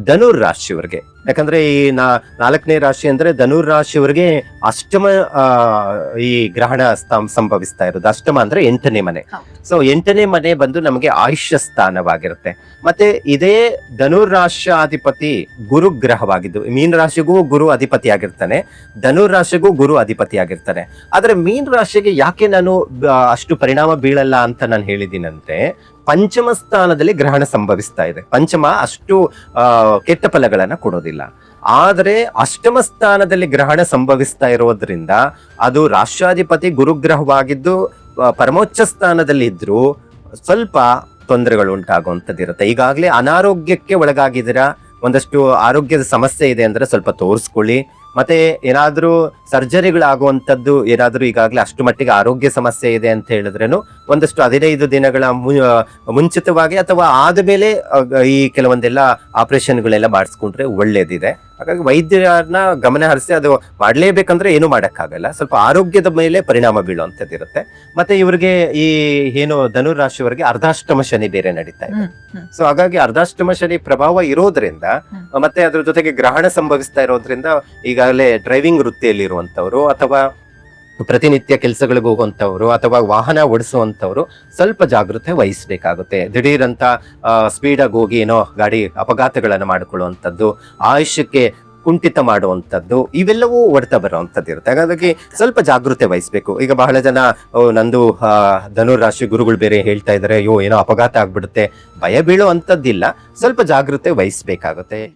ಧನುರ್ ರಾಶಿಯವರಿಗೆ, ಯಾಕಂದ್ರೆ ಈ ನಾಲ್ಕನೇ ರಾಶಿ ಅಂದ್ರೆ ಧನುರ್ ರಾಶಿಯವರಿಗೆ ಅಷ್ಟಮ ಆ, ಈ ಗ್ರಹಣ ಸಂಭವಿಸ್ತಾ ಇರೋದು. ಅಷ್ಟಮ ಅಂದ್ರೆ 8ನೇ ಮನೆ. ಸೊ 8ನೇ ಮನೆ ಬಂದು ನಮಗೆ ಆಯುಷ್ಯ ಸ್ಥಾನವಾಗಿರುತ್ತೆ. ಮತ್ತೆ ಇದೇ ಧನುರ್ ರಾಶಾಧಿಪತಿ ಗುರು ಗ್ರಹವಾಗಿದ್ದು, ಮೀನ ರಾಶಿಗೂ ಗುರು ಅಧಿಪತಿ ಆಗಿರ್ತಾನೆ, ಧನುರ್ ರಾಶಿಗೂ ಗುರು ಅಧಿಪತಿ ಆಗಿರ್ತಾನೆ. ಆದ್ರೆ ಮೀನ ರಾಶಿಗೆ ಯಾಕೆ ನಾನು ಅಷ್ಟು ಪರಿಣಾಮ ಬೀಳಲ್ಲ ಅಂತ ನಾನು ಹೇಳಿದ್ದೀನಂದ್ರೆ, ಪಂಚಮ ಸ್ಥಾನದಲ್ಲಿ ಗ್ರಹಣ ಸಂಭವಿಸ್ತಾ ಇದೆ. ಪಂಚಮ ಅಷ್ಟು ಕೆಟ್ಟ ಫಲಗಳನ್ನ ಕೊಡೋದಿಲ್ಲ. ಆದ್ರೆ ಅಷ್ಟಮ ಸ್ಥಾನದಲ್ಲಿ ಗ್ರಹಣ ಸಂಭವಿಸ್ತಾ ಇರೋದ್ರಿಂದ ಅದು ರಾಷ್ಟ್ರಾಧಿಪತಿ ಗುರುಗ್ರಹವಾಗಿದ್ದು ಪರಮೋಚ್ಚ ಸ್ಥಾನದಲ್ಲಿ ಇದ್ರೂ ಸ್ವಲ್ಪ ತೊಂದರೆಗಳು ಉಂಟಾಗುವಂಥದ್ದಿರುತ್ತೆ. ಈಗಾಗಲೇ ಅನಾರೋಗ್ಯಕ್ಕೆ ಒಳಗಾಗಿದ್ದೀರಾ, ಒಂದಷ್ಟು ಆರೋಗ್ಯದ ಸಮಸ್ಯೆ ಇದೆ ಅಂದ್ರೆ ಸ್ವಲ್ಪ ತೋರಿಸ್ಕೊಳ್ಳಿ. ಮತ್ತೆ ಏನಾದ್ರೂ ಸರ್ಜರಿಗಳಾಗುವಂಥದ್ದು ಏನಾದ್ರೂ ಈಗಾಗಲೇ ಅಷ್ಟು ಮಟ್ಟಿಗೆ ಆರೋಗ್ಯ ಸಮಸ್ಯೆ ಇದೆ ಅಂತ ಹೇಳಿದ್ರೇನು ಒಂದಷ್ಟು 15 ದಿನಗಳ ಮುಂಚಿತವಾಗಿ ಅಥವಾ ಆದ್ಮೇಲೆ ಈ ಕೆಲವೊಂದೆಲ್ಲ ಆಪರೇಷನ್ಗಳೆಲ್ಲ ಮಾಡಿಸ್ಕೊಂಡ್ರೆ ಒಳ್ಳೇದಿದೆ. ಹಾಗಾಗಿ ವೈದ್ಯರನ್ನ ಗಮನ ಹರಿಸಿ ಅದು ಮಾಡ್ಲೇಬೇಕಂದ್ರೆ ಏನು ಮಾಡಕ್ಕಾಗಲ್ಲ, ಸ್ವಲ್ಪ ಆರೋಗ್ಯದ ಮೇಲೆ ಪರಿಣಾಮ ಬೀಳುವಂಥದ್ದು ಇರುತ್ತೆ. ಮತ್ತೆ ಇವ್ರಿಗೆ ಈ ಏನು ಧನುರ್ ರಾಶಿಯವರಿಗೆ ಅರ್ಧಾಷ್ಟಮ ಶನಿ ಬೇರೆ ನಡೀತಾ ಇದೆ. ಸೊ ಹಾಗಾಗಿ ಅರ್ಧಾಷ್ಟಮ ಶನಿ ಪ್ರಭಾವ ಇರೋದ್ರಿಂದ ಮತ್ತೆ ಅದ್ರ ಜೊತೆಗೆ ಗ್ರಹಣ ಸಂಭವಿಸ್ತಾ ಇರೋದ್ರಿಂದ ಈಗಾಗಲೇ ಡ್ರೈವಿಂಗ್ ವೃತ್ತಿಯಲ್ಲಿ ಇರುವಂತವ್ರು ಅಥವಾ ಪ್ರತಿನಿತ್ಯ ಕೆಲಸಗಳಿಗೆ ಹೋಗುವಂತವ್ರು ಅಥವಾ ವಾಹನ ಓಡಿಸುವಂತವ್ರು ಸ್ವಲ್ಪ ಜಾಗೃತೆ ವಹಿಸ್ಬೇಕಾಗುತ್ತೆ. ದಿಢೀರಂತ ಸ್ಪೀಡ್ ಆಗಿ ಹೋಗಿ ಏನೋ ಗಾಡಿ ಅಪಘಾತಗಳನ್ನ ಮಾಡಿಕೊಳ್ಳುವಂಥದ್ದು, ಆಯುಷ್ಯಕ್ಕೆ ಕುಂಠಿತ ಮಾಡುವಂಥದ್ದು, ಇವೆಲ್ಲವೂ ಹೊಡ್ತಾ ಬರುವಂಥದ್ದು ಇರುತ್ತೆ. ಹಾಗಾಗಿ ಸ್ವಲ್ಪ ಜಾಗೃತೆ ವಹಿಸ್ಬೇಕು. ಈಗ ಬಹಳ ಜನ ನಂದು ಧನುರ್ ರಾಶಿ ಗುರುಗಳು ಬೇರೆ ಹೇಳ್ತಾ ಇದಾರೆ, ಅಯ್ಯೋ ಏನೋ ಅಪಘಾತ ಆಗ್ಬಿಡುತ್ತೆ, ಭಯ ಬೀಳೋ ಅಂಥದ್ದಿಲ್ಲ, ಸ್ವಲ್ಪ ಜಾಗೃತೆ ವಹಿಸ್ಬೇಕಾಗುತ್ತೆ.